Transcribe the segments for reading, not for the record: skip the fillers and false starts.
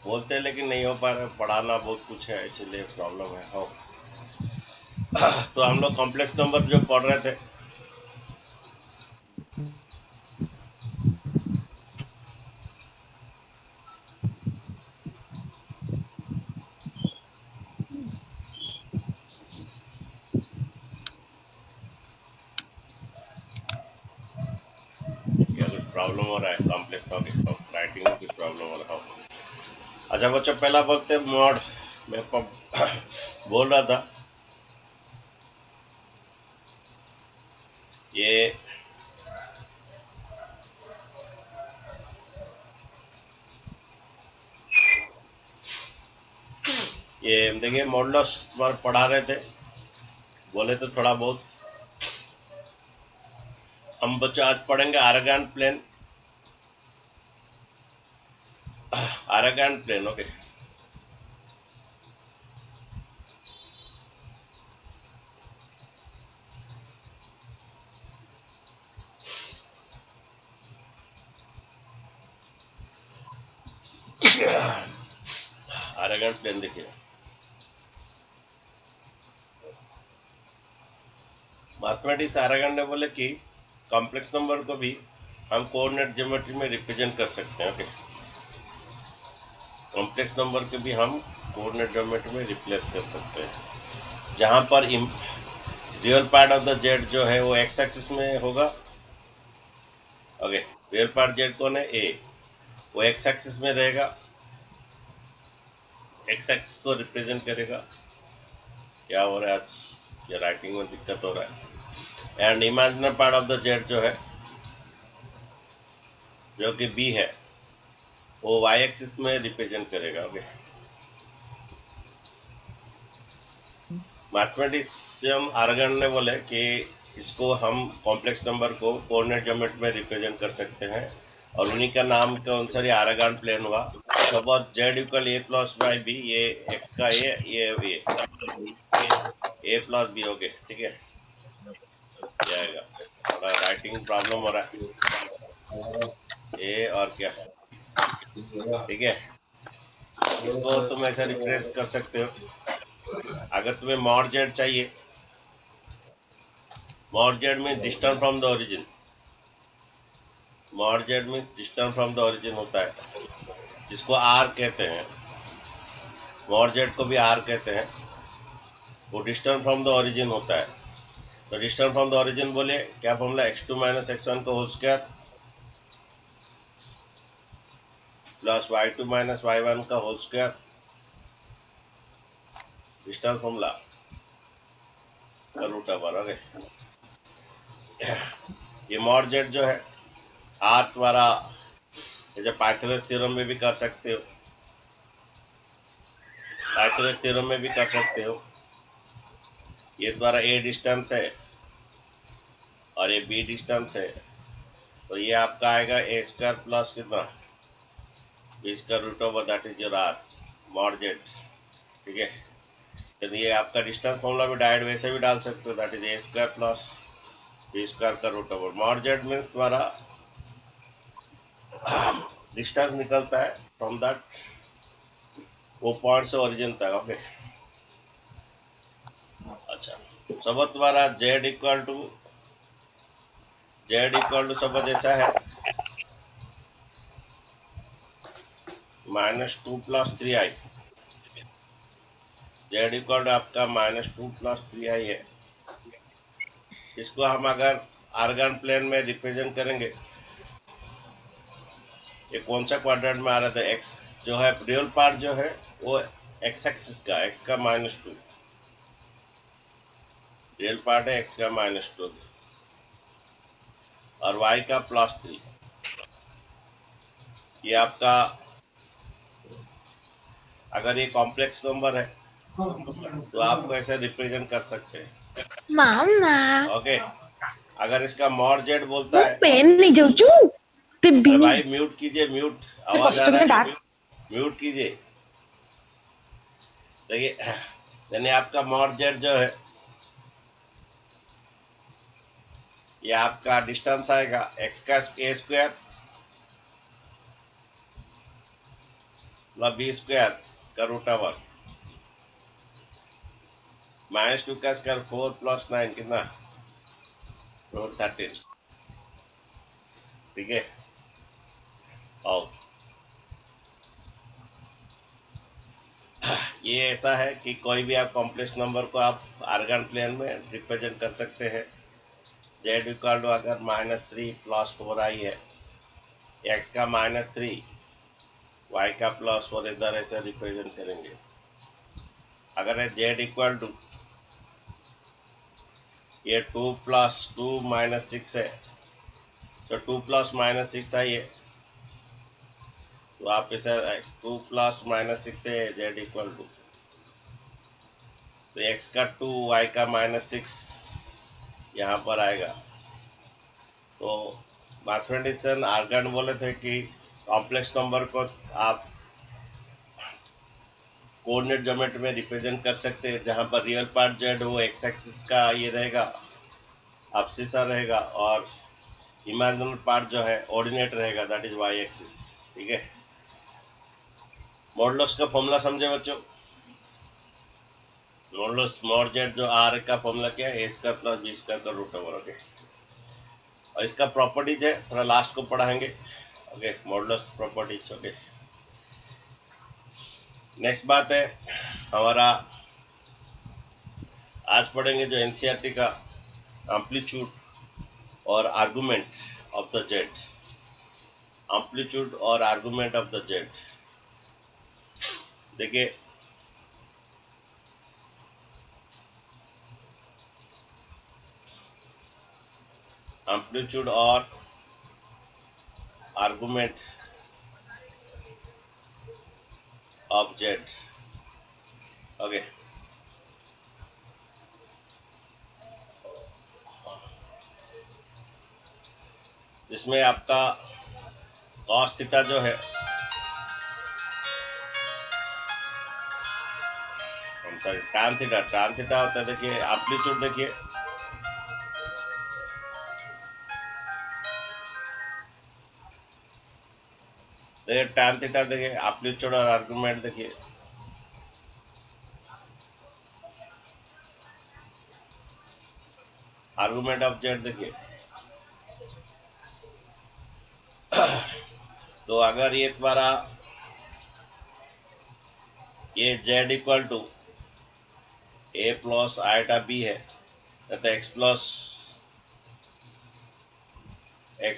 बोलते हैं लेकिन नहीं हो पा रहा, पढ़ाना बहुत कुछ है इसलिए प्रॉब्लम है। हो तो हम लोग कॉम्प्लेक्स नंबर जो पढ़ रहे थे, क्या कुछ प्रॉब्लम हो रहा है कॉम्प्लेक्स राइटिंग में कुछ प्रॉब्लम हो रहा हो। अच्छा बच्चों, पहला बोलते मॉड। मैं बोल रहा था ये देखिए मॉडुलस पढ़ा रहे थे, बोले तो थोड़ा बहुत। हम बच्चे आज पढ़ेंगे Argand plane. Argand plane, okay. Argand plane देखिए, मैथमेटिक्स आरागोन ने बोले कि कॉम्प्लेक्स नंबर को भी हम कोऑर्डिनेट ज्योमेट्री में रिप्रेजेंट कर सकते हैं, ओके। कॉम्प्लेक्स नंबर को भी हम कोऑर्डिनेट ज्योमेट्री में रिप्लेस कर सकते हैं, जहां पर real part of the Z जो है वो एक्स एक्सिस में होगा, ओके। रियल पार्ट जेड कौन है, ए, वो एक्स एक्सिस में रहेगा, एक्स एक्सिस को रिप्रेजेंट करेगा। क्या हो रहा है आज, ये राइटिंग में दिक्कत हो रहा है। And imaginary part of the Z जो है, जो कि बी है, वो वाई एक्सिस में रिप्रेजेंट करेगा, ओके। मैथमेटिशियन आर्गन ने बोले कि इसको हम कॉम्प्लेक्स नंबर को कोऑर्डिनेट ज्योमेट्री में रिप्रेजेंट कर सकते हैं, और उन्हीं का नाम के अनुसार ये आरागोन प्लेन हुआ। Suppose z equal a plus by b, ये एक्स का ए प्लस बी, ओके, ठीक है। क्या आएगा, थोड़ा राइटिंग प्रॉब्लम हो रहा है, ए और क्या, ठीक है। इसको तुम ऐसे रिप्रेस कर सकते हो। अगर तुम्हें मॉड जेड चाहिए, मॉड जेड में distance from the origin, mod Z में डिस्टेंस फ्रॉम द ओरिजिन होता है, जिसको आर कहते हैं, मॉड जेड को भी आर कहते हैं। वो डिस्टेंस फ्रॉम द ओरिजिन होता है। तो डिस्टेंस फ्रॉम द ओरिजिन बोले क्या फॉर्मूला, x2 माइनस x1 का whole square plus y2 minus y1 का होल स्क्वायर, डिस्टेंस फॉर्मूला का रूट ओवर, ओके। ये मॉड जेड जो है आर द्वारा, जैसे पाइथागोरस थ्योरम में भी कर सकते हो, पाइथागोरस थ्योरम में भी कर सकते हो। ये द्वारा ए डिस्टेंस है और ये बी डिस्टेंस है, तो ये आपका आएगा ए स्क्वायर प्लस कितना, b square root over, that is your r, mod z, ठीक है। तो ये आपका डिस्टेंस फॉर्मूला भी डायरेक्ट वैसे भी डाल सकते हो, that is a square plus b square का root over. Mod z means तुम्हारा डिस्टेंस निकलता है फ्रॉम दैट, वो पॉइंट से ओरिजिन तक, ओके। अच्छा, सब तुम्हारा जेड इक्वल टू सब जैसा है -2 + 3i, जेड इक्वल टू आपका -2 + 3i है। इसको हम अगर आर्गन प्लेन में रिप्रेजेंट करेंगे, ये कौन सा क्वाड्रेंट में आ रहा था, एक्स जो है रियल पार्ट जो है वो एक्स एक्सिस का, एक्स का -2, रियल पार्ट है एक्स का -2, और वाई का +3। ये आपका, अगर ये कॉम्प्लेक्स नंबर है तो आपको ऐसे रिप्रेजेंट कर सकते हैं, मामा ओके। अगर इसका मॉड जेड बोलता ମୁଁ है, ପେନ୍ ନେଇଯାଉଛୁ अरे ଦେବିନି भाई म्यूट कीजिए, म्यूट, ଏତେ आवाज आ କଷ୍ଟ रहा କିନା है, ଡାକ म्यूट कीजिए। देखिए, यानी आपका मॉड जेड जो है, ये आपका डिस्टेंस आएगा एक्स का ए स्क्वायर प्लस बी स्क्वायर का रूट ओवर -2 का स्क्वायर 4 प्लस 9 कितना रूट 13। ठीक है। और ये ऐसा है कि कोई भी आप कॉम्प्लेक्स नंबर को आप आर्गन प्लेन में रिप्रेजेंट कर सकते हैं। जेड इक्वल टू अगर -3 प्लस 4 आई है, एक्स का -3, वाई का +4, इधर ऐसे रिप्रेजेंट करेंगे। अगर है जेड इक्वल टू ये 2 + 2 -6 है, तो 2 + -6 आई है, तो आप इसे 2 + -6 है जेड इक्वल टू, तो एक्स का 2 वाई का -6 यहाँ पर आएगा। तो मैथमेटिशियन आर्गन बोले थे कि कॉम्प्लेक्स नंबर को आप कोऑर्डिनेट ज्योमेट्री में रिप्रेजेंट कर सकते हैं, जहां पर रियल पार्ट जेड वो एक्स एक्सिस का ये रहेगा, अब्सिसा रहेगा, और इमेजिनरी पार्ट जो है ऑर्डिनेट रहेगा, दैट इज वाई एक्सिस। ठीक है। मॉडुलस का फॉर्मूला समझे बच्चों? मॉडुलस मॉड जेड जो आर का फॉर्मूला क्या है, a² + b² का रूट ओवर। ओके। और इसका प्रॉपर्टीज है, थोड़ा लास्ट को पढ़ाएंगे। Okay, modulus properties. Okay. Next बात है हमारा, आज पढ़ेंगे जो एनसीईआरटी का एम्पलीट्यूड और argument of the Z. Amplitude और आर्गुमेंट ऑफ द जेड। देखिए, एम्पलीट्यूड और आर्गुमेंट ऑफ जेड। ओके। इसमें आपका cos थीटा जो है, tan थीटा होता है। देखिए एम्पलीट्यूड, देखिए tan थीटा, देखिए एम्पलीट्यूड और आर्गुमेंट, देखिए आर्गुमेंट ऑफ जेड देखिए। तो अगर ये तुम्हारा ये z equal to a plus iota b है, तो एक्स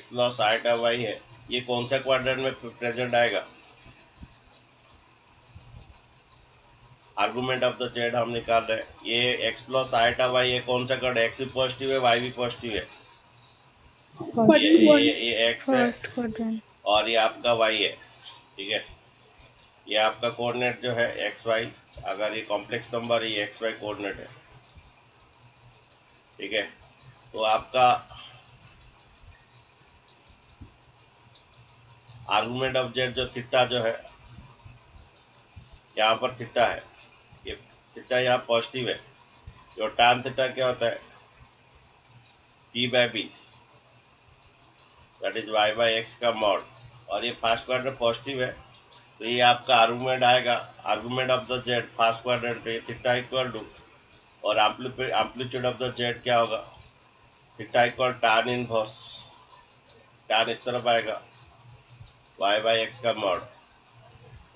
प्लस आइटा वाई है, ये कौन सा क्वाड्रेंट में प्रेजेंट आएगा? आर्गुमेंट ऑफ द जेड हम निकाल रहे हैं। ये एक्स प्लस आइटा वाई, ये कौन सा क्वाड्रेंट? एक्स भी पॉजिटिव है, वाई भी पॉजिटिव है। ये एक्स है फर्स्ट क्वाड्रेंट। और ये आपका वाई है। ठीक है। ये आपका कोऑर्डिनेट जो है एक्स वाई, अगर ये कॉम्प्लेक्स नंबर, ये एक्स वाई कोऑर्डिनेट है। ठीक है। तो आपका आर्गुमेंट ऑफ जेड जो थीटा जो है, यहाँ पर थीटा है, ये थीटा यहाँ पॉजिटिव है। जो tan थीटा क्या होता है? p/b, दैट इज y/x का मॉड। और ये फर्स्ट क्वाड्रेंट पॉजिटिव है, तो ये आपका आर्गुमेंट आएगा, argument of the Z first quadrant पे थीटा इक्वल टू, और एम्पलीट्यूड ऑफ द जेड क्या होगा? Theta equal tan inverse, tan इस तरफ आएगा, y/x का मॉड।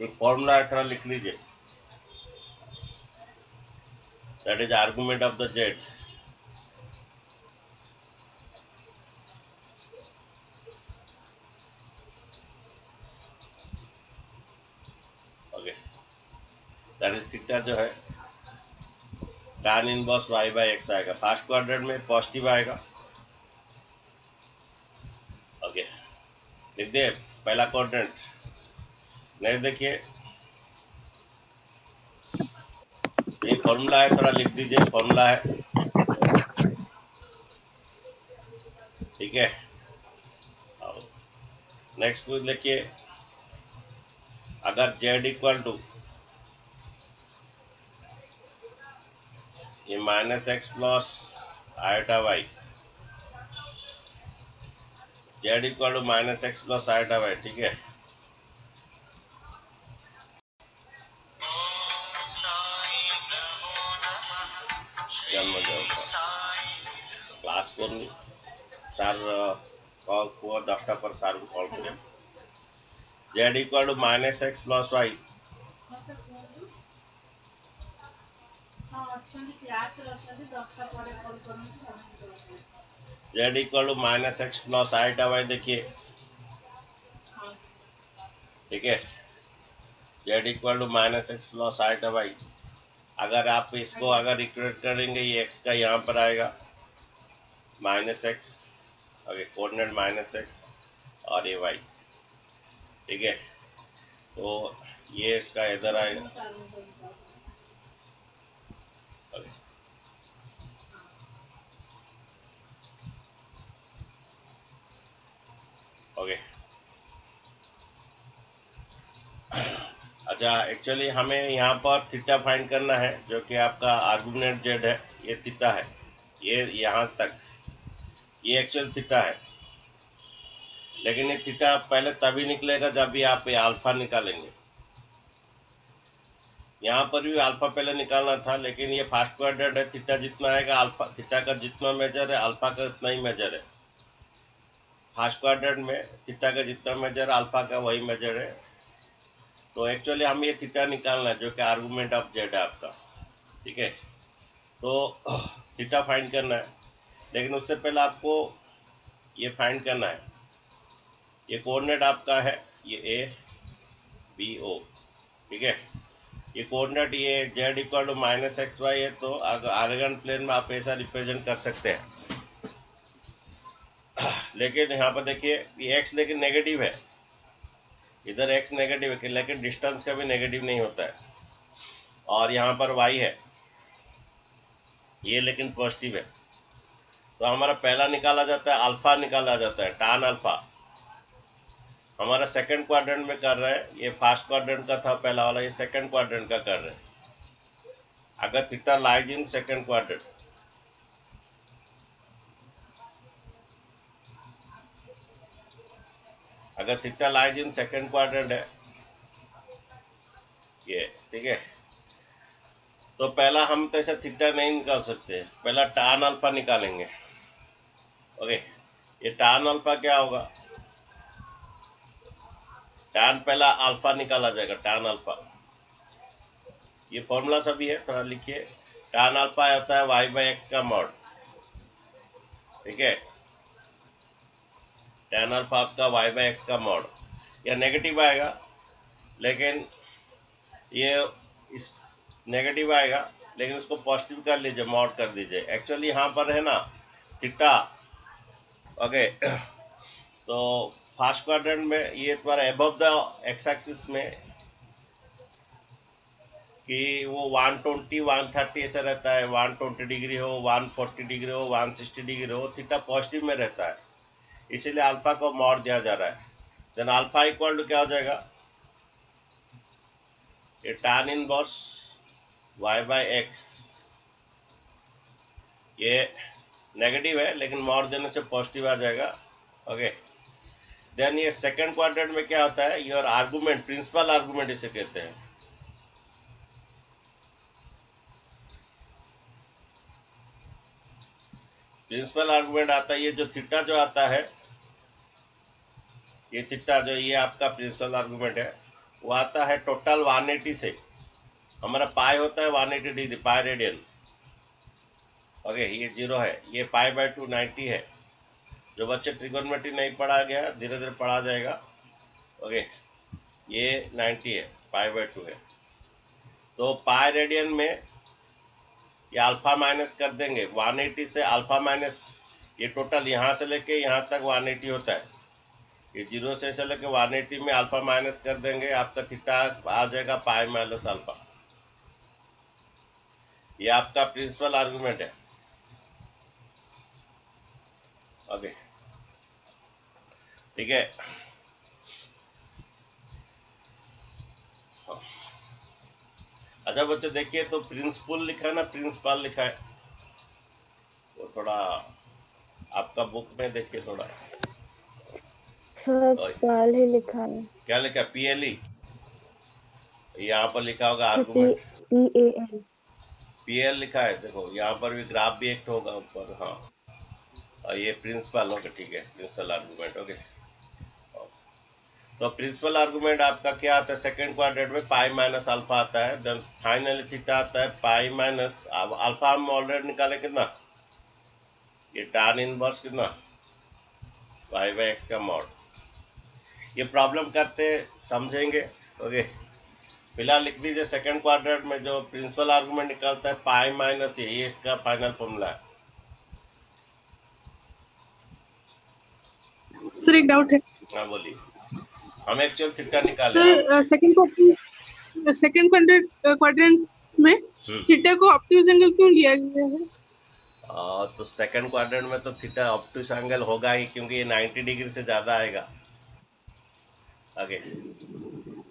एक फॉर्मूला है, थोड़ा लिख लीजिए, that is argument of the Z. Okay, that is theta जो है tan इनवर्स y/x आएगा, फर्स्ट क्वाड्रेंट में पॉजिटिव आएगा। ओके, लिख दे पहला क्वाड्रेंट। नहीं, देखिए ये फॉर्मूला है, थोड़ा लिख दीजिए, फॉर्मूला है। ठीक है। नेक्स्ट को देखिए, अगर जेड इक्वल टू ये -x plus iota y, z equal to -x plus iota y. ठीक है। জন্মজয় ক্লাস করুন স্যার কল পুরো 10টা পর স্যার কল করেন z equal to minus x plus y z equal to minus x plus I y देखिए ठीक है z equal to minus x plus I y अगर आप इसको अगर इक्वेट करेंगे ये x का यहाँ पर आएगा minus x okay coordinate minus x और ये y ठीक है तो ये इसका इधर आएगा ओके ओके अच्छा एक्चुअली हमें यहाँ पर थीटा फाइंड करना है जो कि आपका आर्गुमेंट z है ये थीटा है ये यहाँ तक ये एक्चुअल थीटा है लेकिन ये थीटा पहले तभी निकलेगा जब भी आप ये अल्फा निकालेंगे यहाँ पर भी अल्फा पहले निकालना था लेकिन ये फर्स्ट क्वाड्रेंट है थीटा जितना आएगा अल्फा थीटा का जितना मेजर है अल्फा का उतना ही मेजर है फर्स्ट क्वाड्रेंट में थीटा का जितना मेजर अल्फा का वही मेजर है तो एक्चुअली हम ये थीटा निकालना है जो कि आर्गुमेंट ऑफ जेड है आपका ठीक है तो थीटा फाइंड करना है लेकिन उससे पहले आपको ये फाइंड करना है ये कोऑर्डिनेट आपका है ये ए बी ओ ठीक है ये कोऑर्डिनेट ये z equal to minus x y है तो आर्गन प्लेन में आप ऐसा रिप्रेजेंट कर सकते हैं लेकिन यहाँ पर देखिए ये x लेकिन नेगेटिव है इधर x नेगेटिव है लेकिन डिस्टेंस का भी नेगेटिव नहीं होता है और यहाँ पर y है ये लेकिन पॉजिटिव है तो हमारा पहला निकाला जाता है अल्फा निकाला जाता है tan अल्फा हमारा सेकंड क्वाड्रेंट में कर रहे हैं ये फर्स्ट क्वाड्रेंट का था पहला वाला ये सेकंड क्वाड्रेंट का कर रहे हैं अगर theta lies in second quadrant अगर theta lies in second quadrant है ये ठीक है तो पहला हम तो ऐसा थीटा नहीं निकाल सकते पहला tan अल्फा निकालेंगे ओके ये tan अल्फा क्या होगा tan पहला अल्फा निकाला जाएगा tan अल्फा ये फॉर्मूला सभी है थोड़ा लिखिए tan अल्फा होता है y बाई एक्स का मॉड ठीक है tan अल्फा आपका y बाई एक्स का मॉड या नेगेटिव आएगा लेकिन ये इस नेगेटिव आएगा लेकिन उसको पॉजिटिव कर लीजिए मॉड कर दीजिए एक्चुअली यहाँ पर है ना थीटा ओके तो फर्स्ट क्वाड्रेंट में ये तुम्हारा एबव द एक्स एक्सिस में कि वो 120 130 ऐसा रहता है 120 डिग्री हो 140 डिग्री हो 160 डिग्री हो थीटा पॉजिटिव में रहता है इसीलिए अल्फा को मॉड दिया जा रहा है देन अल्फा इक्वल टू क्या हो जाएगा ये tan inverse y by x ये नेगेटिव है लेकिन मॉड देने से पॉजिटिव आ जाएगा ओके देन ये सेकंड क्वाड्रेंट में क्या होता है योर आर्गुमेंट प्रिंसिपल आर्गुमेंट इसे कहते हैं प्रिंसिपल आर्गुमेंट आता है ये जो थीटा जो आता है ये थीटा जो ये आपका प्रिंसिपल आर्गुमेंट है वो आता है टोटल 180 से हमारा पाई होता है 180 डिग्री पाई रेडियन ओके ये 0 है ये पाई बाई 2 90 है जो बच्चे ट्रिगोनोमेट्री नहीं पढ़ा गया धीरे धीरे पढ़ा जाएगा ओके ये 90 है पाई बाई 2 है तो पाई रेडियन में ये अल्फा माइनस कर देंगे 180 से अल्फा माइनस ये टोटल यहाँ से लेके यहाँ तक 180 होता है ये 0 से लेके 180 में अल्फा माइनस कर देंगे आपका थीटा आ जाएगा पाई माइनस अल्फा ये आपका प्रिंसिपल आर्गुमेंट है ओके ठीक है अच्छा बच्चे देखिए तो प्रिंसिपल लिखा है ना प्रिंसिपल लिखा है वो थोड़ा आपका बुक में देखिए थोड़ा सर पाल ही लिखा है क्या लिखा है PLE यहाँ पर लिखा होगा सर आर्गुमेंट PAL पीएल लिखा है, देखो यहाँ पर भी ग्राफ भी एक होगा ऊपर। हाँ, और ये प्रिंसिपल, ओके ठीक है, प्रिंसिपल आर्गुमेंट, ओके। तो प्रिंसिपल आर्गुमेंट आपका क्या आता है, सेकंड क्वाड्रेंट में पाई माइनस अल्फा आता है, देन फाइनली थीटा आता है पाई माइनस अल्फा। हम ऑलरेडी निकाले कितना, ये tan इनवर्स कितना, पाई बाई एक्स का मॉड। ये प्रॉब्लम करते समझेंगे, ओके। फिलहाल लिख दीजिए सेकंड क्वाड्रेंट में जो प्रिंसिपल आर्गुमेंट निकलता है पाई माइनस ये इसका फाइनल फॉर्मूला है। सर एक डाउट है हाँ बोलिए, हम एक्चुअल थीटा निकाले हम। सर। सेकंड क्वाड्रेंट में थीटा को ऑब्ट्यूज एंगल क्यों लिया गया है? तो सेकंड क्वाड्रेंट में तो थीटा ऑब्ट्यूज एंगल होगा ही, क्योंकि ये 90 डिग्री से ज्यादा आएगा, ओके।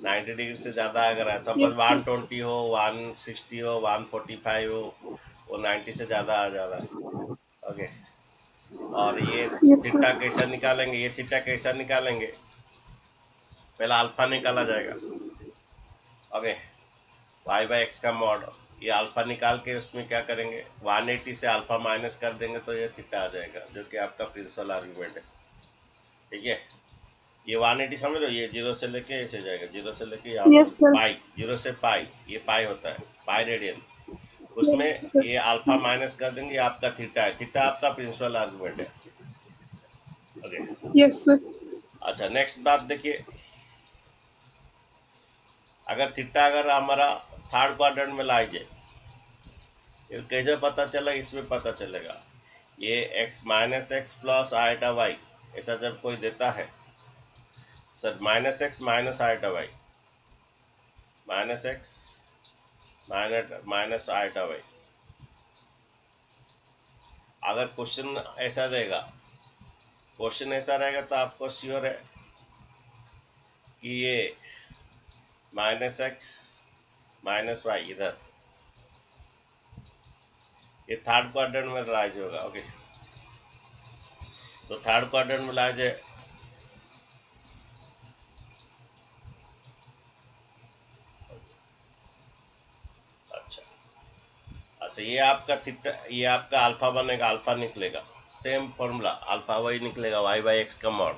90 डिग्री से ज्यादा अगर है, सपोज 120 हो, 160 हो, 145 हो, वो 90 से ज्यादा आ जा रहा है, ओके। और ये थीटा कैसा निकालेंगे, ये थीटा कैसा निकालेंगे, पहला अल्फा निकाला जाएगा, ओके। वाई बाई एक्स का मॉड, ये अल्फा निकाल के उसमें क्या करेंगे, 180 से अल्फा माइनस कर देंगे तो ये थीटा आ जाएगा, जो कि आपका प्रिंसिपल आर्गुमेंट है, ठीक है। ये 180 समझ लो, ये 0 से लेके ऐसे जाएगा, 0 से लेके यहाँ पाई, 0 से पाई, ये पाई होता है, पाई रेडियन, उसमें ये अल्फा माइनस कर देंगे, आपका थीटा है, थीटा आपका प्रिंसिपल आर्गुमेंट है, ओके। Yes sir. अच्छा, नेक्स्ट बात देखिए, अगर थीटा अगर हमारा थर्ड क्वाड्रेंट में लाई जाए, ये कैसे पता चला, इसमें पता चलेगा। ये x minus x plus iota y, ऐसा जब कोई देता है sir, minus x minus iota y, minus x minus iota y, अगर क्वेश्चन ऐसा देगा, क्वेश्चन ऐसा रहेगा तो आपको श्योर है कि ये माइनस एक्स माइनस वाई इधर ये थर्ड क्वाड्रेंट में राइज होगा, ओके। तो थर्ड क्वाड्रेंट में राइज है, अच्छा अच्छा, ये आपका थीटा, ये आपका अल्फा बनेगा, अल्फा निकलेगा, सेम फॉर्मूला अल्फा वही निकलेगा, वाई बाई एक्स का मॉड।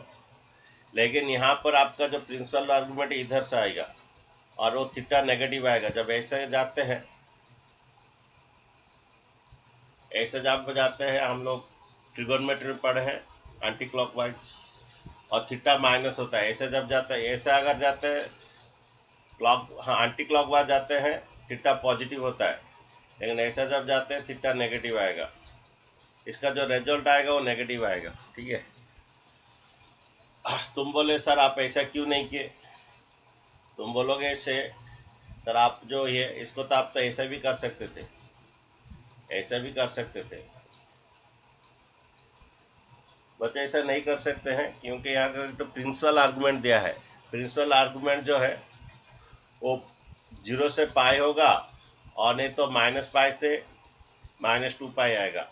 लेकिन यहाँ पर आपका जो प्रिंसिपल आर्गुमेंट इधर से आएगा और वो थीटा नेगेटिव आएगा, जब ऐसे जाते हैं, ऐसे जब जाते हैं, हम लोग ट्रिगोनोमेट्री में पढ़े हैं एंटी क्लॉकवाइज, और थीटा माइनस होता है, ऐसे जब जाते हैं, ऐसे अगर जाते हैं क्लॉक, हाँ एंटी क्लॉकवाइज जाते हैं, थीटा पॉजिटिव होता है, लेकिन ऐसा जब जाते हैं थीटा नेगेटिव आएगा, इसका जो रिजल्ट आएगा वो नेगेटिव आएगा, ठीक है। तुम बोले सर आप ऐसा क्यों नहीं किए, तुम बोलोगे ऐसे सर आप जो ये इसको तो आप तो ऐसा भी कर सकते थे, ऐसा भी कर सकते थे, बच्चे ऐसा नहीं कर सकते हैं, क्योंकि यहाँ का तो प्रिंसिपल आर्गुमेंट दिया है, प्रिंसिपल आर्गुमेंट जो है वो 0 से पाई होगा, और नहीं तो माइनस पाई से माइनस 2 पाई आएगा,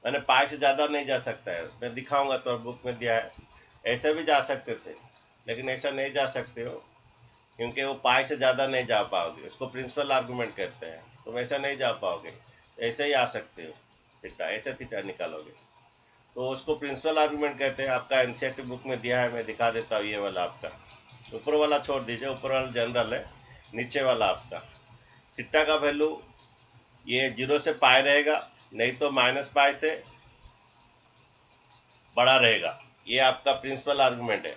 मैंने पाई से ज़्यादा नहीं जा सकता है, मैं दिखाऊंगा तो बुक में दिया है, ऐसे भी जा सकते थे, लेकिन ऐसा नहीं जा सकते हो, क्योंकि वो पाई से ज़्यादा नहीं जा पाओगे, उसको प्रिंसिपल आर्गुमेंट कहते हैं, तुम ऐसा नहीं जा पाओगे, ऐसे ही आ सकते हो, थीटा ऐसे थीटा निकालोगे, तो उसको प्रिंसिपल आर्गुमेंट कहते हैं, आपका एनसीईआरटी बुक में दिया है, मैं दिखा देता हूँ, ये वाला आपका, ऊपर वाला छोड़ दीजिए, ऊपर वाला जनरल है, नीचे वाला आपका थीटा का वैल्यू ये 0 से पाई रहेगा, नहीं तो माइनस पाई से बड़ा रहेगा, ये आपका प्रिंसिपल आर्गुमेंट है।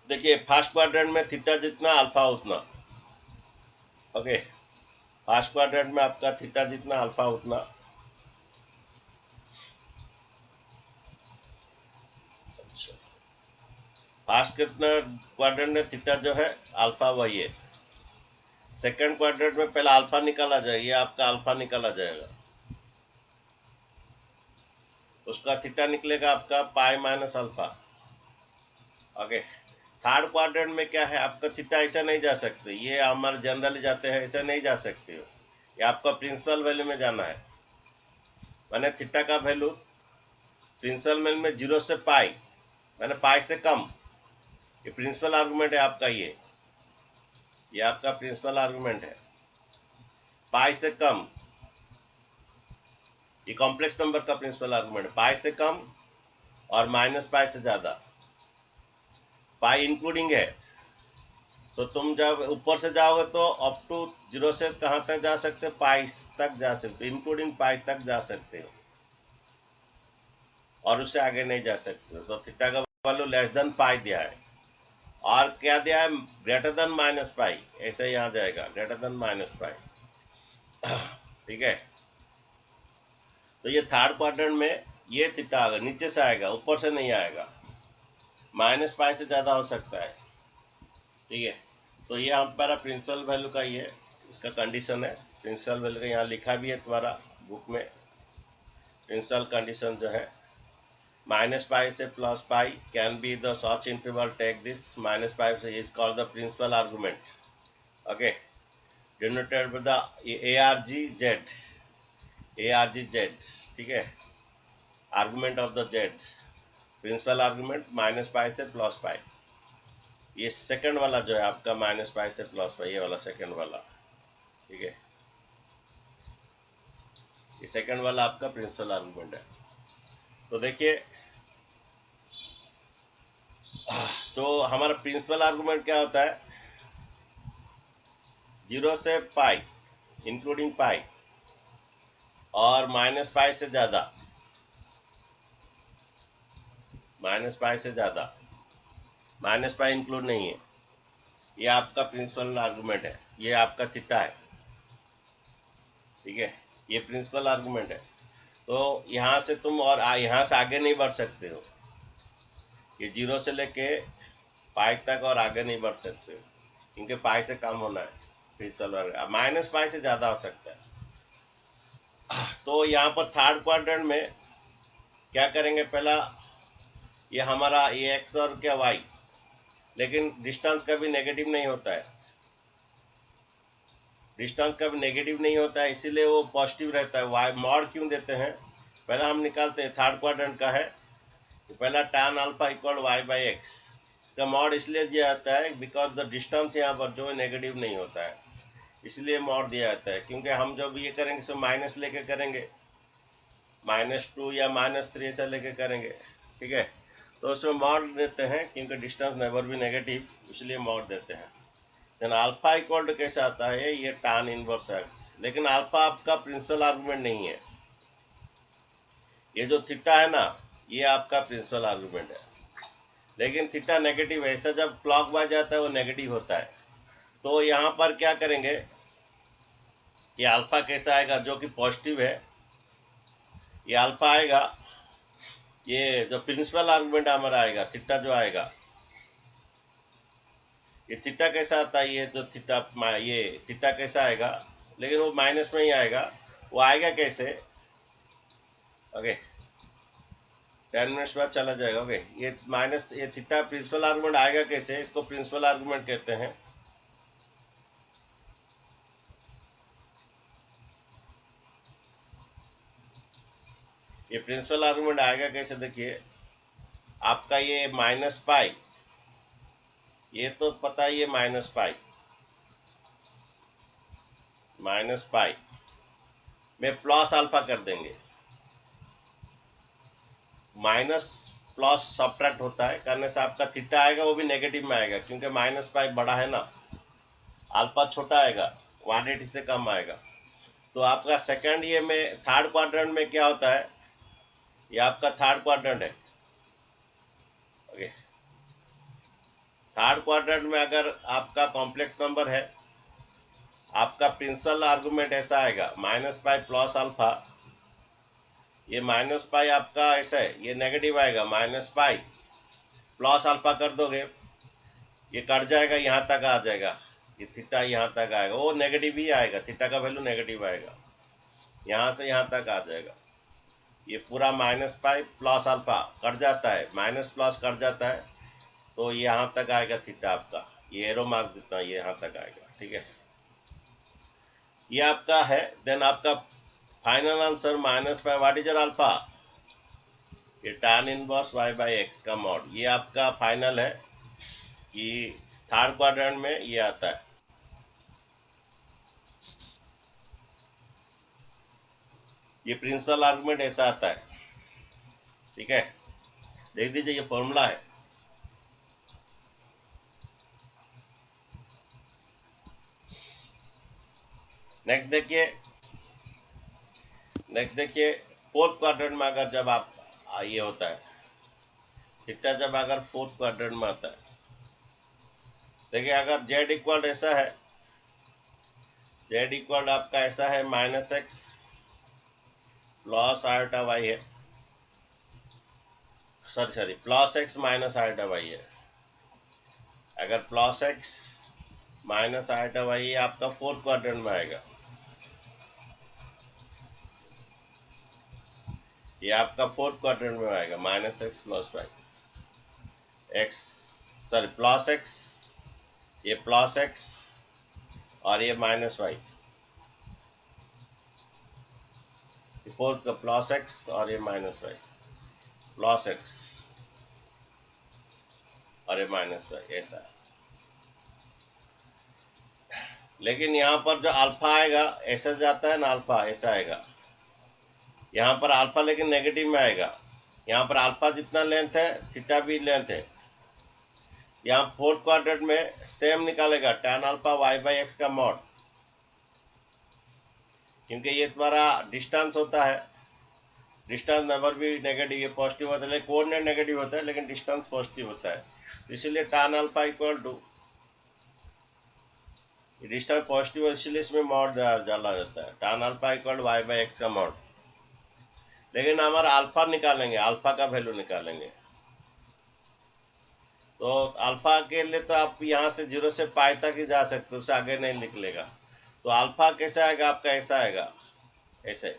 देखिए फर्स्ट क्वाड्रेंट में थीटा जितना अल्फा उतना, ओके, फर्स्ट क्वाड्रेंट में आपका थीटा जितना अल्फा उतना, अच्छा फर्स्ट कितना क्वाड्रेंट में थीटा जो है अल्फा वही है, सेकंड क्वाड्रेंट में पहला अल्फा निकाला जाएगा, ये आपका अल्फा निकाला जाएगा, उसका थीटा निकलेगा आपका पाई minus alpha, okay. Third quadrant में क्या है, आपका थीटा ऐसा नहीं जा सकते, ये हमारे जनरली जाते हैं, ऐसा नहीं जा सकते हो, ये आपका प्रिंसिपल वैल्यू में जाना है, मैंने थीटा का वैल्यू प्रिंसिपल वैल्यू में 0 से पाई, मैंने पाई से कम, ये प्रिंसिपल आर्गुमेंट है आपका, ये आपका प्रिंसिपल आर्गुमेंट है, पाई से कम, ये कॉम्प्लेक्स नंबर का प्रिंसिपल आर्गुमेंट है, पाई से कम और माइनस पाई से ज्यादा। पाई इंक्लूडिंग है, तो तुम जब ऊपर से जाओगे तो अप टू 0 से कहां तक जा सकते हो, पाई तक जा सकते हो, इंक्लूडिंग पाई तक जा सकते हो और उससे आगे नहीं जा सकते हो। तो थीटा का वैल्यू लेस देन पाई दिया है, और क्या दिया है, ग्रेटर देन माइनस पाई, ऐसे ही आ जाएगा ग्रेटर देन माइनस पाई। ठीक है, तो ये थर्ड क्वाड्रेंट में ये थीटा आएगा, नीचे से आएगा, ऊपर से नहीं आएगा, माइनस पाई से ज्यादा हो सकता है। ठीक है, तो ये हमारा प्रिंसिपल वैल्यू का ये इसका कंडीशन है। प्रिंसिपल वैल्यू का यहाँ लिखा भी है तुम्हारा बुक में। प्रिंसिपल कंडीशन जो है माइनस पाई से plus pi can be the such interval, take this minus pi से is called the principal argument. Okay, denoted by the ARGZ। ठीक है, argument of the z, principal argument minus pi से plus पाई। ये second वाला जो है आपका minus pi से प्लस पाई, ये वाला सेकंड वाला। ठीक है, ये सेकंड वाला आपका प्रिंसिपल आर्गुमेंट है। तो देखिए, तो हमारा प्रिंसिपल आर्गुमेंट क्या होता है, 0 से पाई इंक्लूडिंग पाई और माइनस पाई से ज्यादा, माइनस पाई से ज्यादा, माइनस पाई इंक्लूड नहीं है, ये आपका प्रिंसिपल आर्गुमेंट है, ये आपका थीटा है। ठीक है, ये प्रिंसिपल आर्गुमेंट है। तो यहां से तुम और यहां से आगे नहीं बढ़ सकते हो, ये 0 से लेके पाई तक और आगे नहीं बढ़ सकते हो, क्योंकि पाई से कम होना है प्रिंसिपल, माइनस पाई से ज्यादा हो सकता है। तो यहाँ पर थर्ड क्वाड्रेंट में क्या करेंगे, पहला ये हमारा ये एक्स और क्या वाई, लेकिन डिस्टेंस का भी नेगेटिव नहीं होता है, डिस्टेंस का भी नेगेटिव नहीं होता है, इसीलिए वो पॉजिटिव रहता है। वाई मॉड क्यों देते हैं, पहला हम निकालते हैं, थर्ड क्वाड्रेंट का है, तो पहला tan alpha equal y by x, इसका मॉड इसलिए दिया जाता है बिकॉज द डिस्टेंस यहाँ पर जो नेगेटिव नहीं होता है, इसलिए मॉड दिया जाता है। क्योंकि हम जब ये करेंगे सो माइनस लेके करेंगे, -2 या -3 से लेके करेंगे। ठीक है, तो उसमें मॉड देते हैं क्योंकि डिस्टेंस नेवर भी नेगेटिव, इसलिए मॉड देते हैं। देन अल्फा इक्वल टू कैसे आता है, ये tan इनवर्स एक्स, लेकिन अल्फा आपका प्रिंसिपल आर्गुमेंट नहीं है, ये जो थीटा है ना, ये आपका प्रिंसिपल आर्गुमेंट है, लेकिन थीटा नेगेटिव है, ऐसा जब क्लॉक वाइज जाता है वो नेगेटिव होता है। तो यहाँ पर क्या करेंगे, ये अल्फा कैसा आएगा, जो कि पॉजिटिव है, ये अल्फा आएगा, ये जो प्रिंसिपल आर्गुमेंट हमारा आएगा थीटा जो आएगा, ये थीटा कैसा आता है, ये जो थीटा, ये थीटा कैसा आएगा, लेकिन वो माइनस में ही आएगा, वो आएगा कैसे, ओके 10 मिनट्स बाद चला जाएगा। ओके, ये माइनस, ये थीटा प्रिंसिपल आर्गुमेंट आएगा कैसे, इसको प्रिंसिपल आर्गुमेंट कहते हैं। ये प्रिंसिपल आर्गुमेंट आएगा कैसे, देखिए आपका ये माइनस पाई, ये तो पता है, ये माइनस पाई में प्लस अल्फा कर देंगे, माइनस प्लस सब्ट्रैक्ट होता है, करने से आपका थीटा आएगा वो भी नेगेटिव में आएगा, क्योंकि माइनस पाई बड़ा है ना, अल्फा छोटा आएगा, 180 से कम आएगा। तो आपका सेकंड ये में थर्ड क्वाड्रेंट में क्या होता है, ये आपका थर्ड क्वाड्रेंट है। ओके, थर्ड क्वाड्रेंट में अगर आपका कॉम्प्लेक्स नंबर है, आपका प्रिंसिपल आर्गुमेंट ऐसा आएगा, माइनस पाई प्लस अल्फा, ये माइनस पाई आपका ऐसा है, ये नेगेटिव आएगा, माइनस पाई प्लस अल्फा कर दोगे, ये कट जाएगा, यहाँ तक आ जाएगा, ये थीटा यहाँ तक आएगा, वो नेगेटिव ही आएगा, थीटा का वैल्यू नेगेटिव आएगा, यहाँ से यहाँ तक आ जाएगा। ये पूरा minus pi plus alpha cut जाता है, माइनस प्लस कट जाता है, तो यहाँ तक आएगा थीटा आपका, ये एरो मार्क जितना ये यहाँ तक आएगा। ठीक है, ये आपका है। देन आपका final answer minus pi, what is your alpha, ये tan inverse y by x का मॉड, ये आपका फाइनल है कि थर्ड क्वाड्रेंट में ये आता है। ये प्रिंसिपल आर्गुमेंट ऐसा आता है, ठीक है। देख दीजिए ये फॉर्मूला है। नेक्स्ट देखिए फोर्थ क्वाड्रेंट में अगर जब आप ये होता है थीटा, जब अगर फोर्थ क्वाड्रेंट में आता है, देखिए अगर जेड इक्वल ऐसा है, जेड इक्वल आपका ऐसा है -x प्लस आयोटा वाई है, sorry plus x minus iota y है। अगर plus x minus iota y आपका फोर्थ क्वाड्रेंट में आएगा, ये आपका फोर्थ क्वाड्रेंट में आएगा -x plus y, x sorry plus x, ये प्लस x और ये -y, फोर्थ का प्लस x और ये -y, प्लस x और ये -y, ऐसा है। लेकिन यहाँ पर जो अल्फा आएगा ऐसा जाता है ना, अल्फा ऐसा आएगा, यहाँ पर अल्फा लेकिन नेगेटिव में आएगा। यहाँ पर अल्फा जितना लेंथ है थीटा भी लेंथ है। यहाँ फोर्थ क्वाड्रेंट में सेम निकालेगा tan अल्फा y/x का मॉड, क्योंकि ये तुम्हारा डिस्टेंस होता है, डिस्टेंस नेवर भी नेगेटिव, ये पॉजिटिव होता है, लेकिन कोऑर्डिनेट नेगेटिव होता है लेकिन डिस्टेंस पॉजिटिव होता है, इसीलिए tan alpha equal to distance positive है, इसलिए इसमें मॉड डाला जाता है, tan अल्फा इक्वल y/x का मॉड। लेकिन हमारा अल्फा निकालेंगे, अल्फा का वैल्यू निकालेंगे, तो अल्फा के लिए तो आप यहाँ से 0 से पाई तक ही जा सकते हो, उससे आगे नहीं निकलेगा। तो अल्फा कैसे आएगा आपका, ऐसा आएगा, ऐसे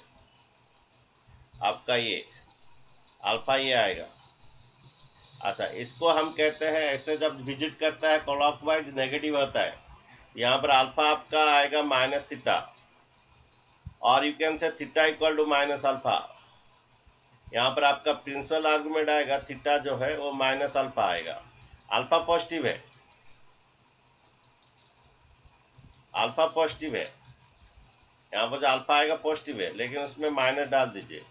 आपका ये अल्फा ये आएगा। अच्छा, इसको हम कहते हैं ऐसे जब विजिट करता है क्लॉकवाइज नेगेटिव होता है, यहाँ पर अल्फा आपका आएगा माइनस थीटा, और you can say theta equal to minus alpha. यहाँ पर आपका प्रिंसिपल आर्गुमेंट आएगा, थीटा जो है वो माइनस अल्फा आएगा, अल्फा पॉजिटिव है, अल्फा पॉजिटिव है, यहाँ पर जो अल्फा आएगा पॉजिटिव है, लेकिन उसमें माइनस डाल दीजिए,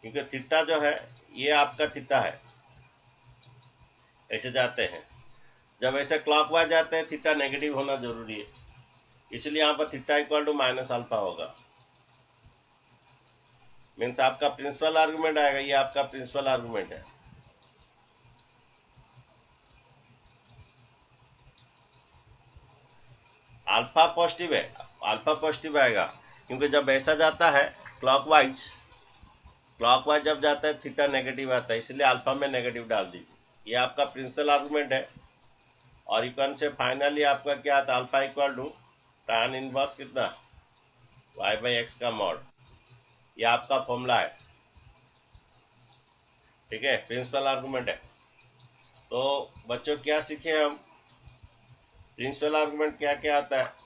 क्योंकि थीटा जो है ये आपका थीटा है, ऐसे जाते हैं। जब ऐसे क्लॉकवाइज जाते हैं थीटा नेगेटिव होना जरूरी है, इसलिए यहाँ पर theta equal to minus alpha होगा। मीन्स आपका प्रिंसिपल आर्गुमेंट आएगा, ये आपका प्रिंसिपल आर्गुमेंट है। अल्फा पॉजिटिव है, अल्फा पॉजिटिव आएगा, क्योंकि जब ऐसा जाता है क्लॉकवाइज, क्लॉकवाइज जब जाता है थीटा नेगेटिव आता है, इसलिए अल्फा में नेगेटिव डाल दीजिए। ये आपका प्रिंसिपल आर्गुमेंट है। और यू कैन से फाइनली आपका क्या आता है, alpha equal to tan inverse कितना y/x का मॉड, ये आपका फॉर्मूला है, ठीक है, प्रिंसिपल आर्गुमेंट है। तो बच्चों क्या सीखे हम, प्रिंसिपल आर्गुमेंट क्या क्या आता है।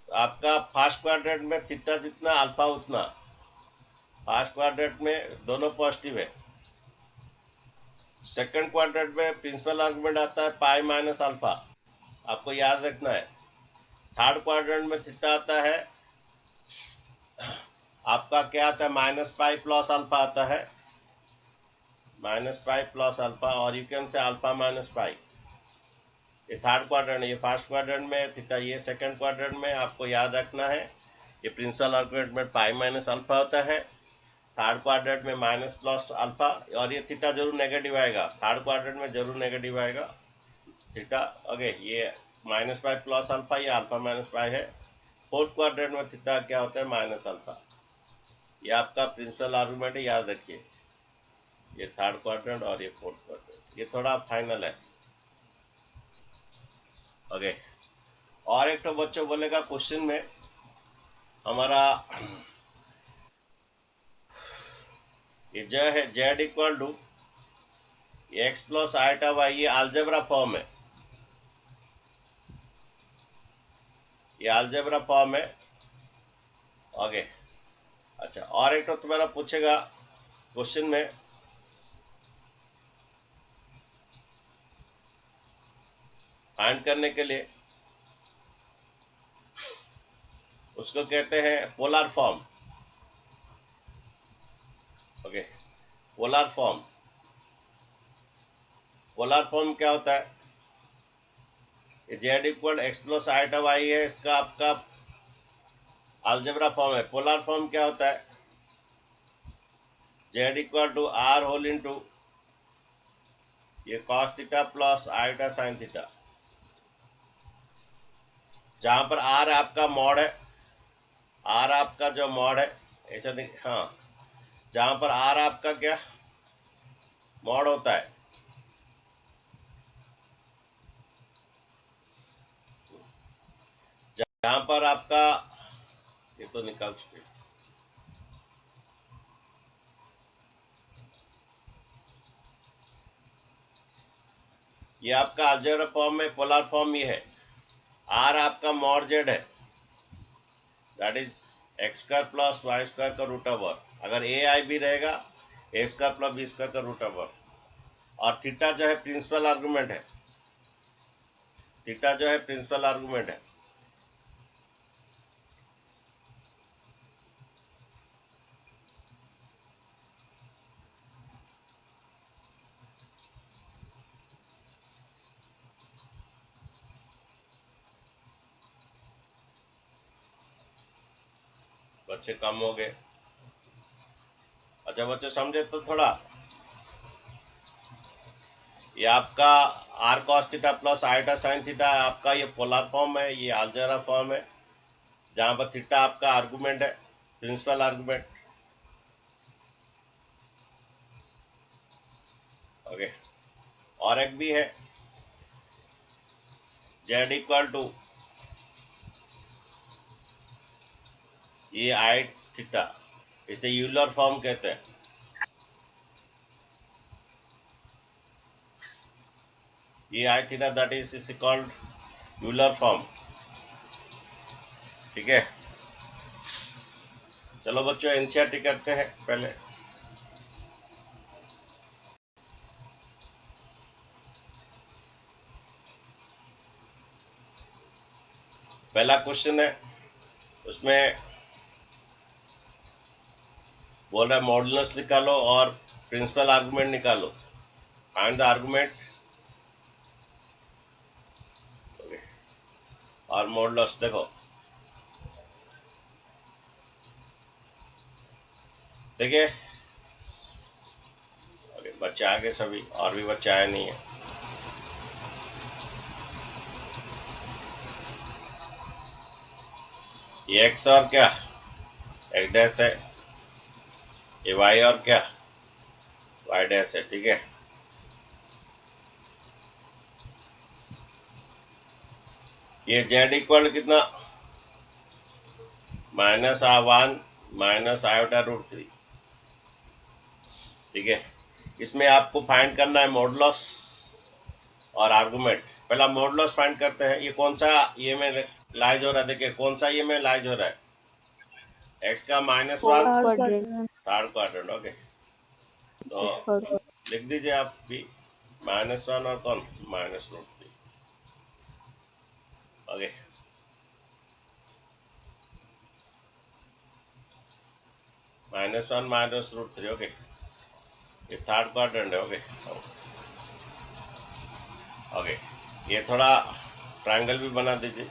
आपका फर्स्ट क्वाड्रेंट में थीटा जितना अल्फा उतना, फर्स्ट क्वाड्रेंट में दोनों पॉजिटिव है। सेकंड क्वाड्रेंट में प्रिंसिपल आर्गुमेंट आता है पाई माइनस अल्फा, आपको याद रखना है। थर्ड क्वाड्रेंट में थीटा आता है आपका क्या आता है, माइनस पाई प्लस अल्फा आता है, माइनस पाई प्लस अल्फा, और यू कैन से अल्फा माइनस पाई। ये थर्ड क्वाड्रेंट, ये फर्स्ट क्वाड्रेंट में थीटा, ये सेकंड क्वाड्रेंट में आपको याद रखना है, ये प्रिंसिपल आर्गुमेंट में पाई माइनस अल्फा होता है, थर्ड क्वाड्रेंट में माइनस प्लस अल्फा, और ये थीटा जरूर नेगेटिव आएगा, थर्ड क्वाड्रेंट में जरूर नेगेटिव आएगा थीटा। ओके, ये माइनस पाई प्लस अल्फा, ये अल्फा माइनस पाई है। फोर्थ क्वाड्रेंट में थीटा क्या होता है, माइनस अल्फा। ये आपका प्रिंसिपल आर्गुमेंट है, याद रखिए, ये थर्ड क्वाड्रेंट और ये फोर्थ क्वाड्रेंट, ये थोड़ा फाइनल है। ओके, और एक तो बच्चों बोलेगा क्वेश्चन में हमारा ये जो है z equal to x plus iota y, ये अलजेब्रा फॉर्म है, ये अलजेब्रा फॉर्म है। ओके, अच्छा, और एक तो तुम्हारा पूछेगा क्वेश्चन में फाइंड करने के लिए, उसको कहते हैं polar form. Okay, polar form. Polar form क्या होता है? Z equal x plus iota y है, इसका आपका अलजेब्रा फॉर्म है। पोलर फॉर्म क्या होता है? Z equal to r whole into ये cos theta plus iota sine theta, जहां पर आर आपका मॉड है, आर आपका जो मॉड है, ऐसा देख, हाँ, जहां पर आर आपका क्या मॉड होता है, जहां पर आपका, ये तो निकाल चुके, ये आपका अलजेब्रा फॉर्म में पोलर फॉर्म ये है। आर आपका मॉड जेड है, that is x square plus y square का रूट ओवर। अगर ए आई भी रहेगा, a square plus b square का रूट ओवर। और थीटा जो है प्रिंसिपल आर्गुमेंट है, थीटा जो है प्रिंसिपल आर्गुमेंट है। बच्चे कम हो गए। अच्छा बच्चे समझे तो थोड़ा, ये आपका r cos theta plus iota sine theta आपका ये पोलर फॉर्म है, ये अलजेब्रा फॉर्म है, जहां पर थीटा आपका आर्गुमेंट है, प्रिंसिपल आर्गुमेंट। ओके, और एक भी है, जेड इक्वल टू ये आई थीटा, इसे यूलर फॉर्म कहते हैं। ये i theta that is called Euler form. ठीक है, चलो बच्चों एनसीईआरटी करते हैं पहले। पहला क्वेश्चन है, उसमें बोल रहा है मॉडुलस निकालो और प्रिंसिपल आर्गुमेंट निकालो, फाइंड द आर्गुमेंट और मॉडुलस। देखो देखिए, बच्चे आगे सभी, और भी बच्चे आए नहीं है। ये एक्स और क्या एक्स डैश है, ये वाई और क्या वाई डैश है। ठीक है, ये जेड इक्वल कितना -1 माइनस आयोटा रूट 3। ठीक है, इसमें आपको फाइंड करना है मॉडुलस और आर्गुमेंट। पहला मॉडुलस फाइंड करते हैं। ये कौन सा ये में लाइज हो रहा है? देखिए कौन सा ये में लाइज हो रहा है, एक्स का -1 third quadrant. Third quadrant. Okay, तो थर्ड। लिख दीजिए आप भी -1 और कौन -√3। ओके, -1 -√3। ओके, ये थर्ड क्वाड्रेंट है। ओके ओके, ये थोड़ा ट्रायंगल भी बना दीजिए।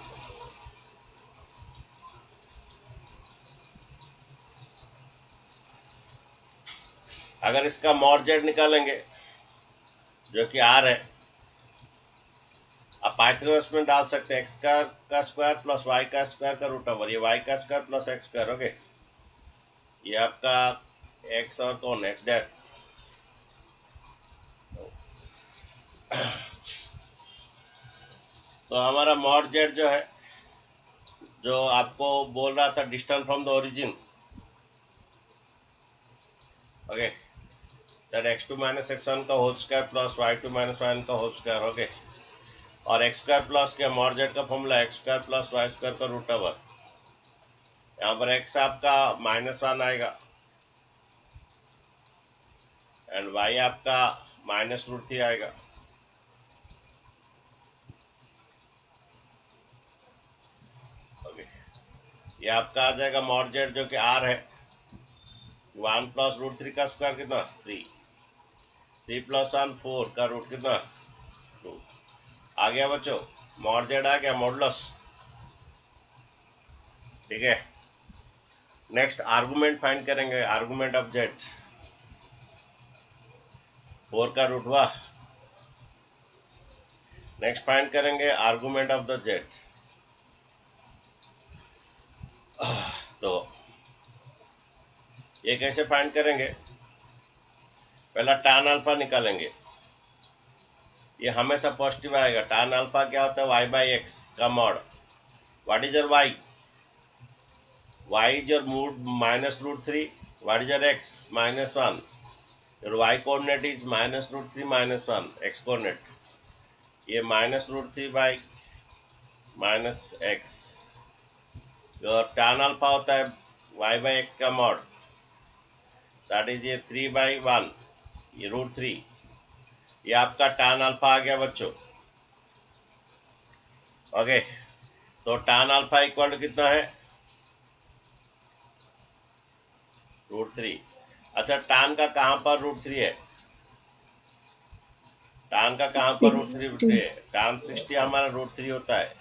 अगर इसका मॉड जेड निकालेंगे जो कि आर है, आप पाइथागोरस में डाल सकते हैं, एक्स का स्क्वायर प्लस वाई का स्क्वायर का रूट ओवर, ये वाई का square plus x square. Okay, ये आपका एक्स और कौन एक्स डैश। तो हमारा मॉड जेड जो है, जो आपको बोल रहा था distance from the origin, okay, that x2 माइनस x1 का whole square plus y2 minus y1 का होल स्क्वायर। ओके, और एक्स स्क्वायर प्लस क्या मॉड जेड का formula x square plus y square का रूट ओवर। यहाँ पर x आपका -1 आएगा एंड y आपका -√3 आएगा। ओके, ये आपका आ जाएगा मॉड जेड जो कि आर है, 1 प्लस रूट 3 का स्क्वायर कितना 3, 3 प्लस 1 4 का रूट कितना 2। आ गया बच्चों, मॉड जेड आ गया, मॉडुलस। ठीक है, नेक्स्ट आर्गुमेंट फाइंड करेंगे, आर्गुमेंट ऑफ जेड 4 का रूट हुआ। नेक्स्ट फाइंड करेंगे आर्गुमेंट ऑफ द जेड। तो ये कैसे फाइंड करेंगे, पहला tan अल्फा निकालेंगे, ये हमेशा पॉजिटिव आएगा। tan अल्फा क्या होता है, y बाई एक्स का mod. What is your y, y is your mod minus root 3, what is your x -1, your y coordinate is minus root 3 -1, x coordinate ये minus root 3 by minus x. Your tan alpha होता है y by x का mod, that is ये 3 by 1, ये root 3, ये आपका tan alpha आ गया बच्चों। ओके, तो tan अल्फा इक्वल टू कितना है रूट 3। अच्छा, tan का कहां पर रूट 3 है, tan का कहां पर रूट 3 60 है, tan 60 हमारा रूट 3 होता है,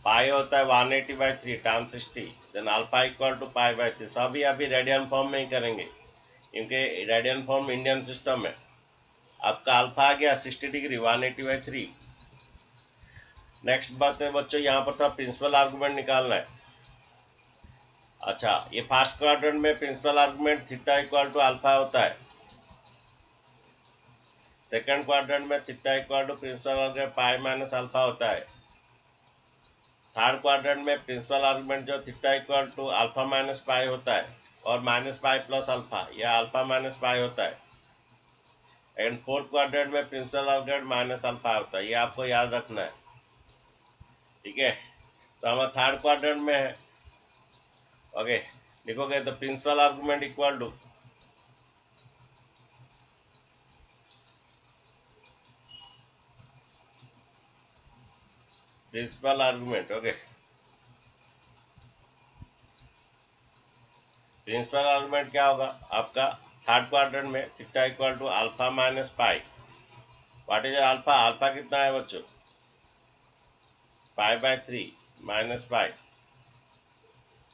पाई होता है 180/3 tan 60, then alpha equal to pi by 3। सभी अभी रेडियन फॉर्म में ही करेंगे क्योंकि रेडियन फॉर्म इंडियन सिस्टम है। आपका अल्फा आ गया 60 डिग्री 180/3। नेक्स्ट बात है बच्चों, यहाँ पर था प्रिंसिपल आर्गुमेंट निकालना है। अच्छा, ये फर्स्ट क्वाड्रेंट में principal argument theta equal to alpha होता है, सेकंड क्वाड्रेंट में theta equal to principal argument pi minus alpha होता है, थर्ड क्वाड्रेंट में प्रिंसिपल आर्गुमेंट जो theta equal to alpha minus pi होता है और माइनस पाई प्लस अल्फा, या अल्फा माइनस पाई होता है, एंड फोर्थ क्वाड्रेंट में प्रिंसिपल आर्गुमेंट माइनस अल्फा होता है। ये आपको याद रखना है, ठीक है। तो हमारा थर्ड क्वाड्रेंट में है। ओके, लिखोगे तो principal argument equal to principal argument. Okay, principal argument क्या होगा आपका थर्ड क्वाड्रेंट में, theta equal to alpha minus pi. What is alpha, alpha कितना है बच्चों pi by 3 minus pi,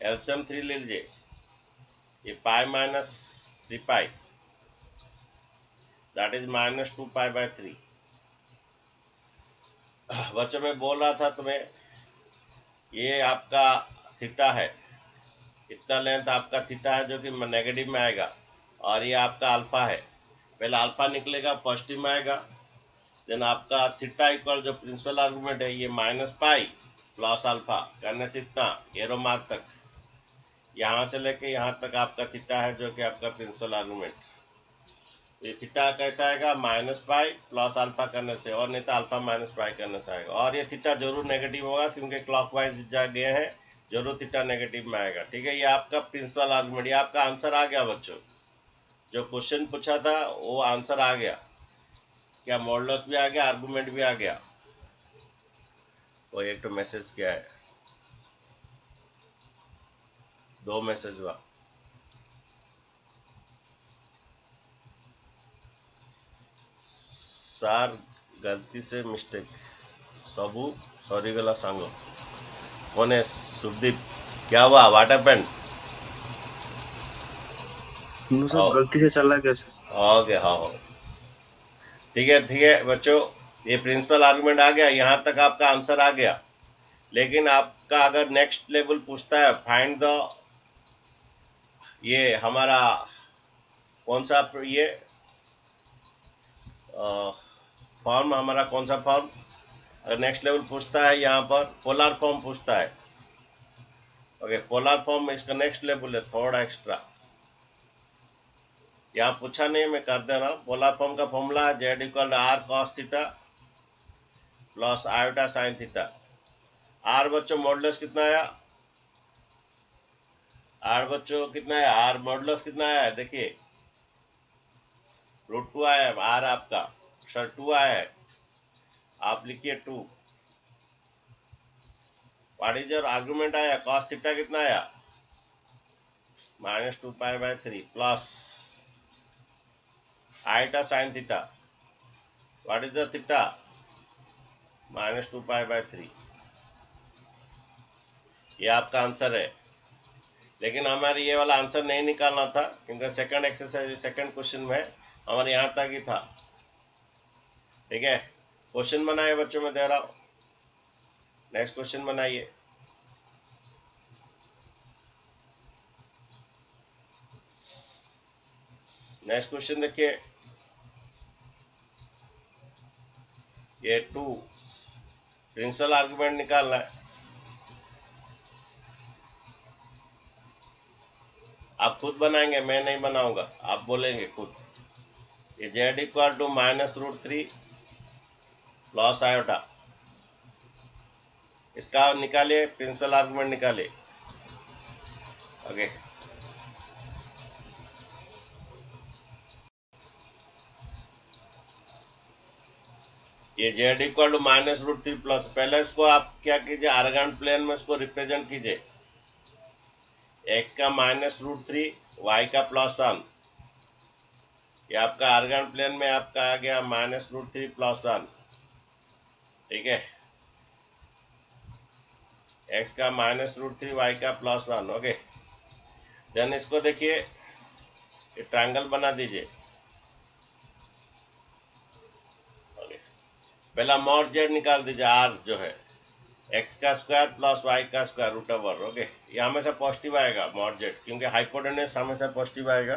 LCM 3 ले लीजिए, ये pi minus 3 pi, that is minus 2 pi by 3। बच्चों में बोल रहा था तुम्हें, ये आपका थीटा है, इतना लेंथ आपका थीटा है जो कि नेगेटिव में आएगा, और ये आपका अल्फा है। पहले अल्फा निकलेगा पॉजिटिव में आएगा, देन आपका थीटा इक्वल जो प्रिंसिपल आर्गुमेंट है ये माइनस पाई प्लस अल्फा करने से इतना एरो मार्क तक, यहाँ से लेके यहाँ तक आपका थीटा है जो कि आपका प्रिंसिपल आर्गुमेंट। ये थीटा कैसा आएगा माइनस पाई प्लस अल्फा करने से, और नहीं तो अल्फा माइनस पाई करने से आएगा। और ये थीटा जरूर नेगेटिव होगा क्योंकि क्लॉकवाइज जा गए हैं, जरूर थीटा नेगेटिव में आएगा। ठीक है, ये आपका प्रिंसिपल आर्गुमेंट, ये आपका आंसर आ गया बच्चों। जो क्वेश्चन पूछा था वो आंसर आ गया, क्या मॉडुलस भी आ गया, आर्गुमेंट भी आ गया। वो एक तो मैसेज क्या है, 2 मैसेज हुआ। सार गलती से मिस्टेक सबू सॉरी गला सांगो। कौन है सुदीप, क्या हुआ, व्हाट हैपेंड? सब गलती से चल रहा है कैसे? ओके, हाँ ठीक है बच्चों, ये प्रिंसिपल आर्गुमेंट आ गया, यहाँ तक आपका आंसर आ गया। लेकिन आपका अगर नेक्स्ट लेवल पूछता है फाइंड द, ये हमारा कौन सा ये फॉर्म, हमारा कौन सा फॉर्म, अगर नेक्स्ट लेवल पूछता है यहाँ पर पोलर फॉर्म पूछता है। ओके, पोलर फॉर्म में इसका नेक्स्ट लेवल है थोड़ा एक्स्ट्रा, यहाँ पूछा नहीं, मैं कर दे रहा हूँ। पोलर फॉर्म का फॉर्मूला है z equal r cos theta plus iota sine theta. R बच्चों मॉडुलस कितना आया, आर बच्चों कितना है, आर मॉडुलस कितना आया है, देखिए √2 आया है आर आपका, सर 2 आया है, आप लिखिए 2। व्हाट इज योर आर्गुमेंट आया, कॉस थीटा कितना आया minus 2π/3 plus iota sine theta, what is the theta, minus 2π/3। ये आपका आंसर है। लेकिन हमारे ये वाला आंसर नहीं निकालना था क्योंकि सेकंड एक्सरसाइज सेकंड क्वेश्चन में हमारे यहाँ तक ही था। ठीक है, क्वेश्चन बनाए बच्चों में दे रहा हूँ, नेक्स्ट क्वेश्चन बनाइए। नेक्स्ट क्वेश्चन देखिए, ये 2 प्रिंसिपल आर्गुमेंट निकालना है। आप खुद बनाएंगे, मैं नहीं बनाऊंगा, आप बोलेंगे खुद। ये z equal to -√3 plus iota, इसका निकालिए, प्रिंसिपल आर्गुमेंट निकालिए। ओके, ये z इक्वल टू -√3 प्लस, पहले इसको आप क्या कीजिए, आर्गन प्लेन में इसको रिप्रेजेंट कीजिए। x का -√3, y का +1, ये आपका आर्गन प्लेन में आपका आ गया -√3 +1। ठीक है, x का -√3, y का +1। ओके, देन इसको देखिए, ये ट्रायंगल बना दीजिए। पहला मॉड z निकाल दीजिए, r जो है x का स्क्वायर प्लस y का स्क्वायर रूट ओवर। ओके, ये हमेशा पॉजिटिव आएगा मॉड z, क्योंकि हाइपोटेन्यूस हमेशा पॉजिटिव आएगा।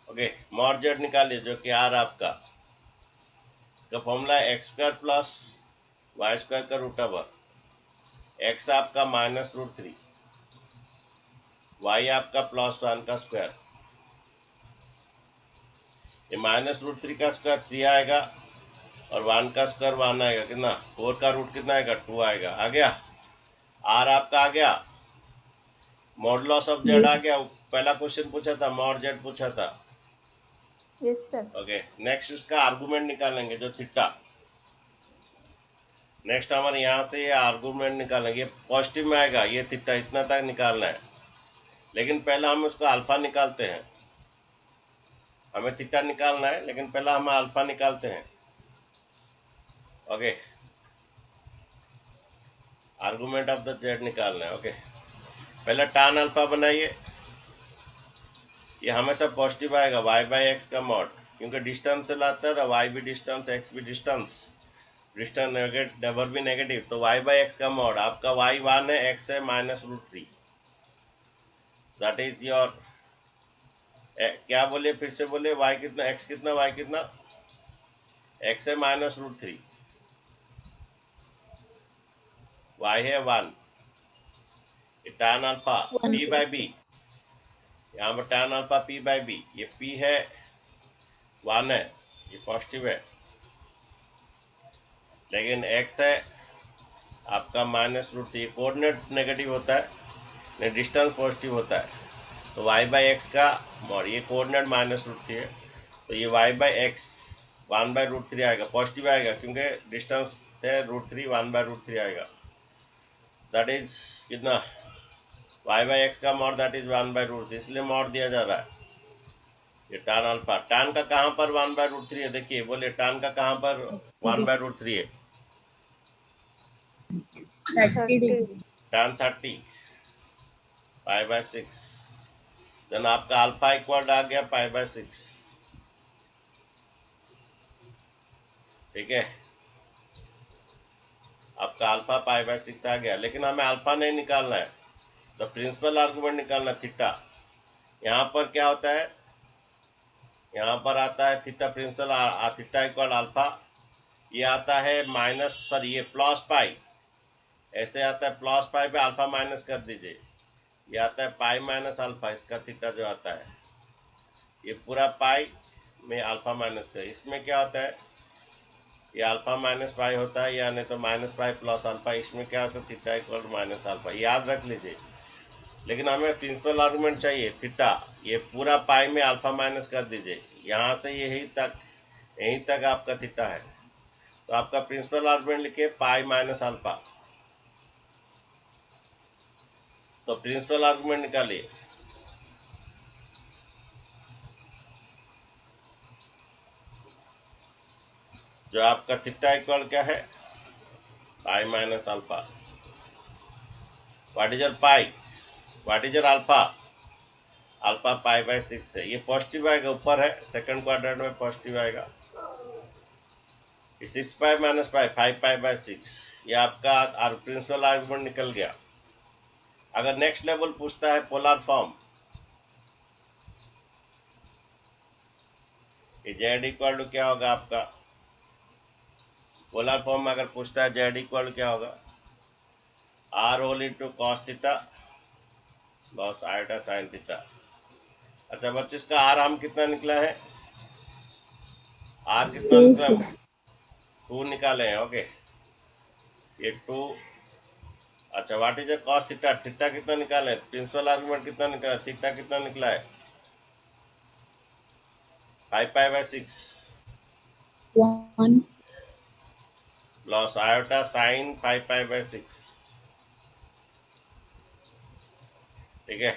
ओके, मॉड z निकालिए जो कि r आपका, इसका फॉर्मूला है x² प्लस y² का रूट ओवर। x आपका -√3, y आपका +1 का स्क्वायर। ये -√3 का स्क्वायर 3 आएगा और 1 का स्क्वायर 1 आएगा, कितना 4 का रूट कितना आएगा 2 आएगा। आ गया, r आपका आ गया, मॉडुलस ऑफ z आ गया। पहला क्वेश्चन पूछा था, मॉड z पूछा था। Yes sir. ओके, नेक्स्ट इसका आर्गुमेंट निकालेंगे जो थीटा। नेक्स्ट हमारे यहाँ से ये आर्गुमेंट निकालेंगे, पॉजिटिव में आएगा, ये थीटा इतना तक निकालना है। लेकिन पहला हम उसको अल्फा निकालते हैं, हमें थीटा निकालना है लेकिन पहला हम अल्फा निकालते हैं। Okay, argument of the z निकालना है। ओके, पहले tan अल्फा बनाइए, ये हमेशा पॉजिटिव आएगा, y/x का मॉड, क्योंकि डिस्टेंस से लाता है, y भी डिस्टेंस, x भी डिस्टेंस, डिस्टेंस नेगेटिव भी नेगेटिव, तो y/x का मॉड आपका y 1 है, x है -√3। दैट इज योर, क्या बोले, फिर से बोले, y कितना, x कितना, y कितना, x है -√3, y है 1। tan अल्फा p/b, यहाँ पर tan अल्फा p/b, ये p है 1 है, ये पॉजिटिव है, लेकिन x है आपका -√3, कोऑर्डिनेट नेगेटिव होता है, डिस्टेंस पॉजिटिव होता है, तो y/x का मॉड, ये कोऑर्डिनेट -√3 है, तो ये y/x 1/√3 आएगा, पॉजिटिव आएगा क्योंकि डिस्टेंस से √3, 1/√3 आएगा। दैट इज कितना, y/x का मॉड दैट इज 1/√3, इसलिए मॉड दिया जा रहा है। ये tan अल्फा, tan का कहाँ पर 1/√3 है, देखिए, बोले tan का कहाँ पर 1/√3 है, 30 tan 30 π/6। देन आपका अल्फा इक्वल आ गया π/6। ठीक है, आपका अल्फा π/6 आ गया, लेकिन हमें अल्फा नहीं निकालना है, तो प्रिंसिपल आर्गुमेंट निकालना थीटा। यहाँ पर क्या होता है, यहाँ पर आता है theta, principal theta equal alpha, ये आता है ये प्लस पाई, ऐसे आता है प्लस पाई पे अल्फा माइनस कर दीजिए, ये आता है पाई माइनस अल्फा, इसका थीटा जो आता है, ये पूरा पाई में अल्फा माइनस कर, इसमें क्या होता है, ये अल्फा माइनस पाई होता है, या नहीं तो माइनस पाई प्लस अल्फा, इसमें क्या होता है theta equal to minus alpha, याद रख लीजिए। लेकिन हमें प्रिंसिपल आर्गुमेंट चाहिए थीटा, ये पूरा पाई में अल्फा माइनस कर दीजिए, यहाँ से यहीं तक आपका थीटा है, तो आपका प्रिंसिपल आर्गुमेंट लिखिए पाई माइनस अल्फा। तो प्रिंसिपल आर्गुमेंट निकालिए, जो आपका थीटा इक्वल क्या है, पाई minus alpha. What is your pi, what is your alpha, alpha pi by 6 है। ये पॉजिटिव आएगा, ऊपर है सेकंड क्वाड्रेंट में पॉजिटिव आएगा। 6 pi minus pi 5 pi by 6, ये आपका प्रिंसिपल आर्गुमेंट निकल गया। अगर नेक्स्ट लेवल पूछता है पोलर फॉर्म, ये जेड इक्वल टू क्या होगा आपका, पोलर फॉर्म में अगर पूछता है जेड इक्वल टू क्या होगा, r whole into cos theta plus iota sine theta. अच्छा बच्चे, इसका आर हम कितना निकला है, आर कितना निकला, 2 निकाले हैं। ओके, ये 2। अच्छा what is cos theta, theta कितना निकाले, प्रिंसिपल आर्गुमेंट कितना निकाला, थीटा कितना निकला है, 5 pi by 6 1 loss iota sign 5 pi by 6। ठीक है,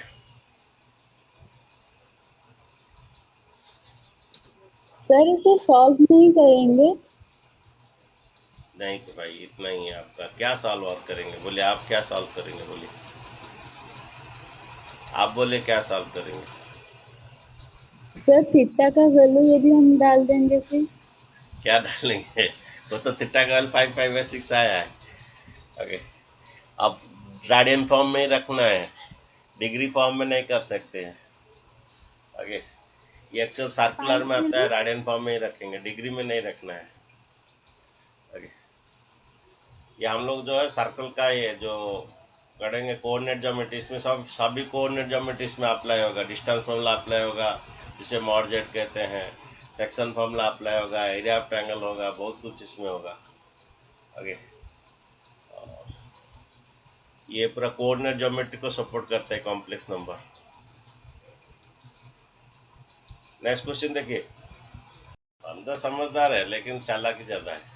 सर इसे सॉल्व नहीं करेंगे? नहीं तो भाई इतना ही है आपका, क्या सॉल्व और करेंगे, बोले आप क्या सॉल्व करेंगे, बोलिए आप, बोले क्या सॉल्व करेंगे। सर थीटा का वैल्यू यदि हम डाल देंगे फिर? क्या डालेंगे, वो तो थीटा का 5 पाई बाय 6 आया है। ओके, अब रेडियन फॉर्म में ही रखना है, डिग्री फॉर्म में नहीं कर सकते हैं। ओके, ये एक्चुअल सर्कुलर में आता है, रेडियन फॉर्म में ही रखेंगे, डिग्री में नहीं रखना है। ओके, ये हम लोग जो है सर्कल का ये जो करेंगे कोऑर्डिनेट ज्योमेट्री, इसमें सभी कोऑर्डिनेट ज्योमेट्री में अप्लाई होगा। डिस्टेंस फॉर्मूला अप्लाई होगा जिसे मॉड जेड कहते हैं, सेक्शन फॉर्मूला अप्लाई होगा, एरिया ऑफ ट्रायंगल होगा, बहुत कुछ इसमें होगा। ओके, ये पूरा कोऑर्डिनेट ज्योमेट्री को सपोर्ट करता है, कॉम्प्लेक्स नंबर। नेक्स्ट क्वेश्चन देखिए, हम तो समझदार है लेकिन चालाकी ज्यादा है।